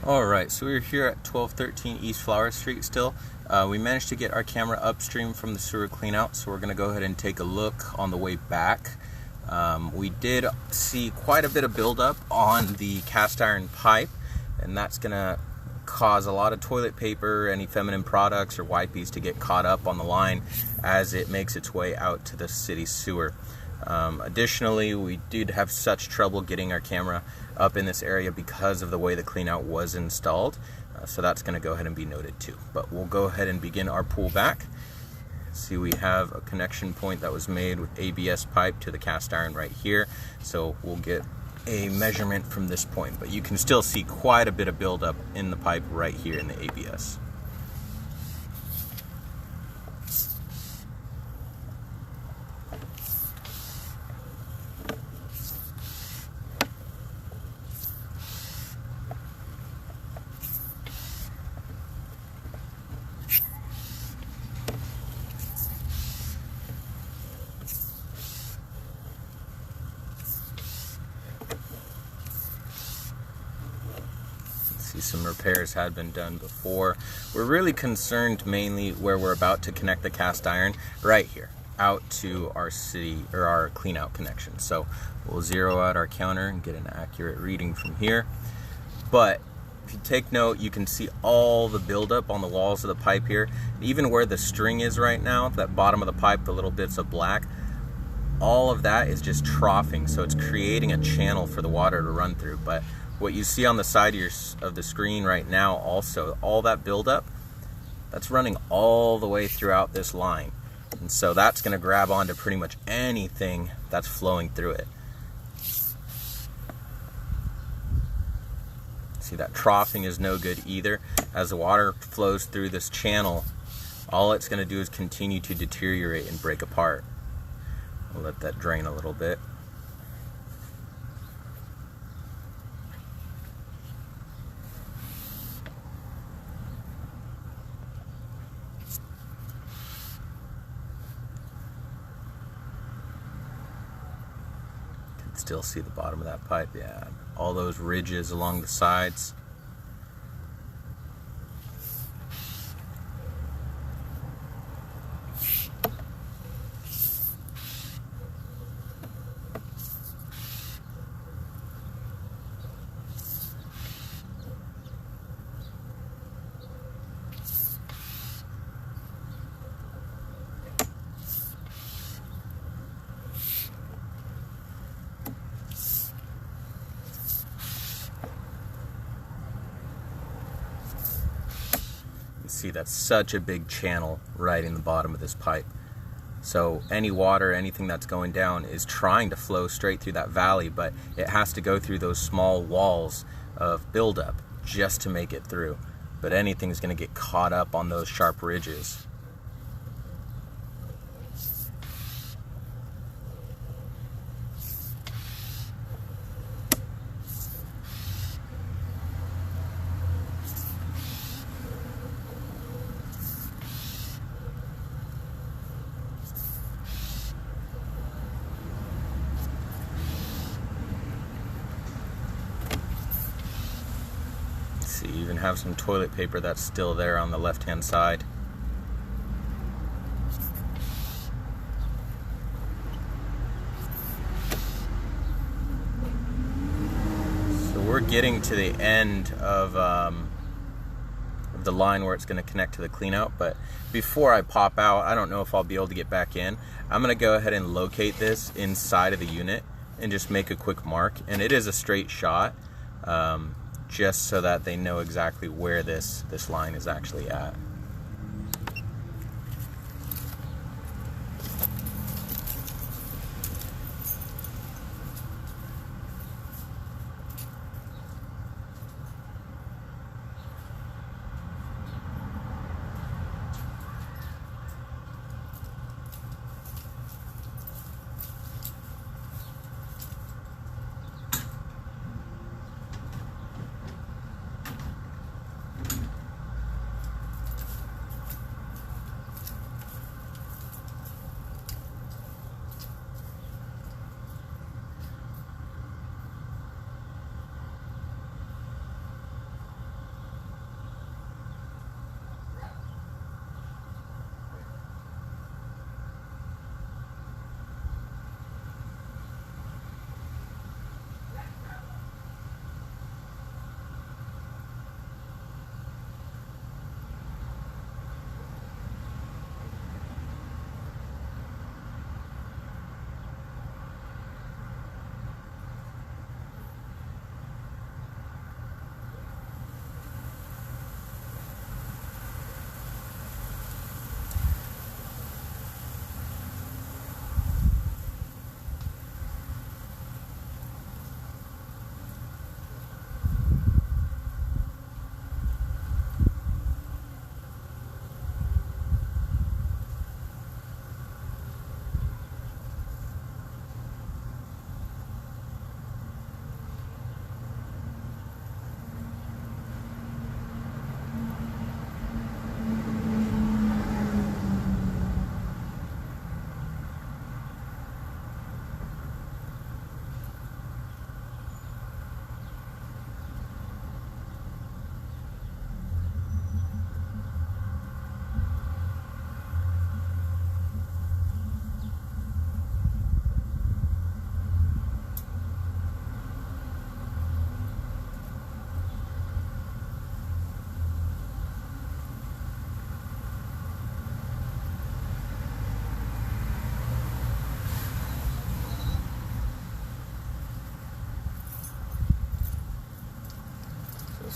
Alright, so we're here at 1213 East Flower Street still. We managed to get our camera upstream from the sewer cleanout, so we're going to go ahead and take a look on the way back. We did see quite a bit of buildup on the cast iron pipe, and that's going to cause a lot of toilet paper, any feminine products or wipes to get caught up on the line as it makes its way out to the city sewer. Additionally, we did have such trouble getting our camera up in this area because of the way the cleanout was installed, so that's going to go ahead and be noted too. But we'll go ahead and begin our pull back. See, we have a connection point that was made with ABS pipe to the cast iron right here, so we'll get a measurement from this point, but you can still see quite a bit of buildup in the pipe right here in the ABS. See, some repairs had been done before. We're really concerned mainly where we're about to connect the cast iron right here out to our city or our clean out connection. So we'll zero out our counter and get an accurate reading from here. But if you take note, you can see all the buildup on the walls of the pipe here. Even where the string is right now, that bottom of the pipe, the little bits of black, all of that is just troughing, so it's creating a channel for the water to run through. But what you see on the side of the screen right now also, all that buildup, that's running all the way throughout this line. And so that's going to grab onto pretty much anything that's flowing through it. See, that troughing is no good either. As the water flows through this channel, all it's going to do is continue to deteriorate and break apart. We'll let that drain a little bit. Still see the bottom of that pipe, yeah. All those ridges along the sides. See, that's such a big channel right in the bottom of this pipe. So any water, anything that's going down is trying to flow straight through that valley, but it has to go through those small walls of buildup just to make it through. But anything's going to get caught up on those sharp ridges. You even have some toilet paper that's still there on the left hand side. So we're getting to the end of the line where it's going to connect to the clean out, but before I pop out, I don't know if I'll be able to get back in. I'm going to go ahead and locate this inside of the unit and just make a quick mark, and it is a straight shot. Just so that they know exactly where this line is actually at.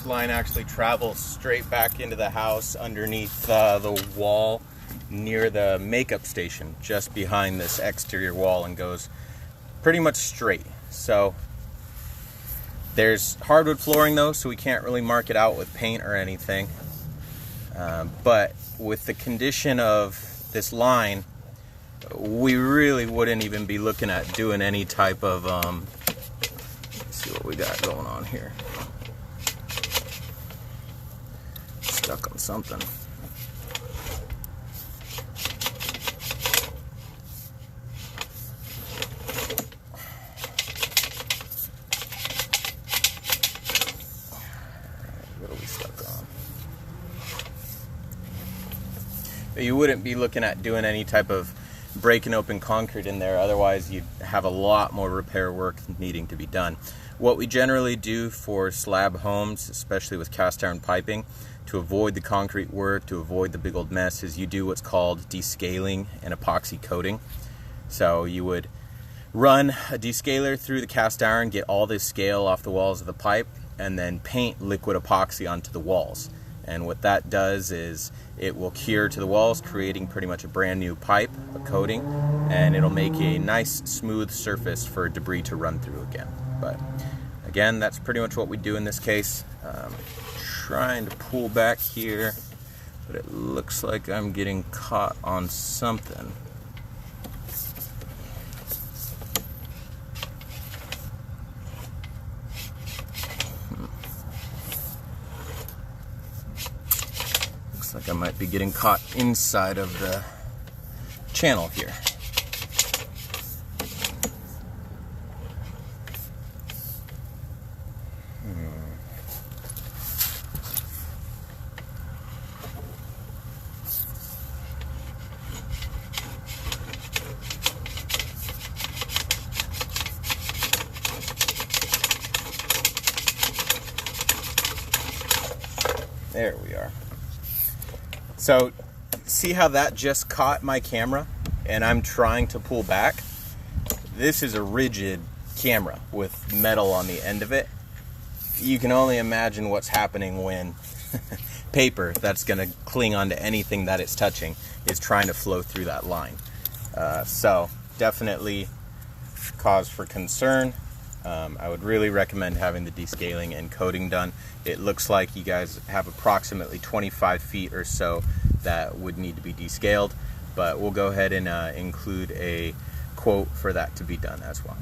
This line actually travels straight back into the house underneath the wall near the makeup station, just behind this exterior wall, and goes pretty much straight. So there's hardwood flooring though, so we can't really mark it out with paint or anything. But with the condition of this line, we really wouldn't even be looking at doing any type of, let's see what we got going on here. Stuck on something. What are we stuck on? But you wouldn't be looking at doing any type of breaking open concrete in there, otherwise you'd have a lot more repair work needing to be done. What we generally do for slab homes, especially with cast iron piping, to avoid the concrete work, to avoid the big old mess, is you do what's called descaling and epoxy coating. So you would run a descaler through the cast iron, get all this scale off the walls of the pipe, and then paint liquid epoxy onto the walls. And what that does is it will cure to the walls, creating pretty much a brand new pipe, a coating, and it'll make a nice smooth surface for debris to run through again. But again, that's pretty much what we do in this case. Trying to pull back here, but it looks like I'm getting caught on something. Looks like I might be getting caught inside of the channel here. There we are. So, see how that just caught my camera and I'm trying to pull back? This is a rigid camera with metal on the end of it. You can only imagine what's happening when paper that's going to cling onto anything that it's touching is trying to flow through that line. So, definitely cause for concern. I would really recommend having the descaling and coating done. It looks like you guys have approximately 25 feet or so that would need to be descaled, but we'll go ahead and include a quote for that to be done as well.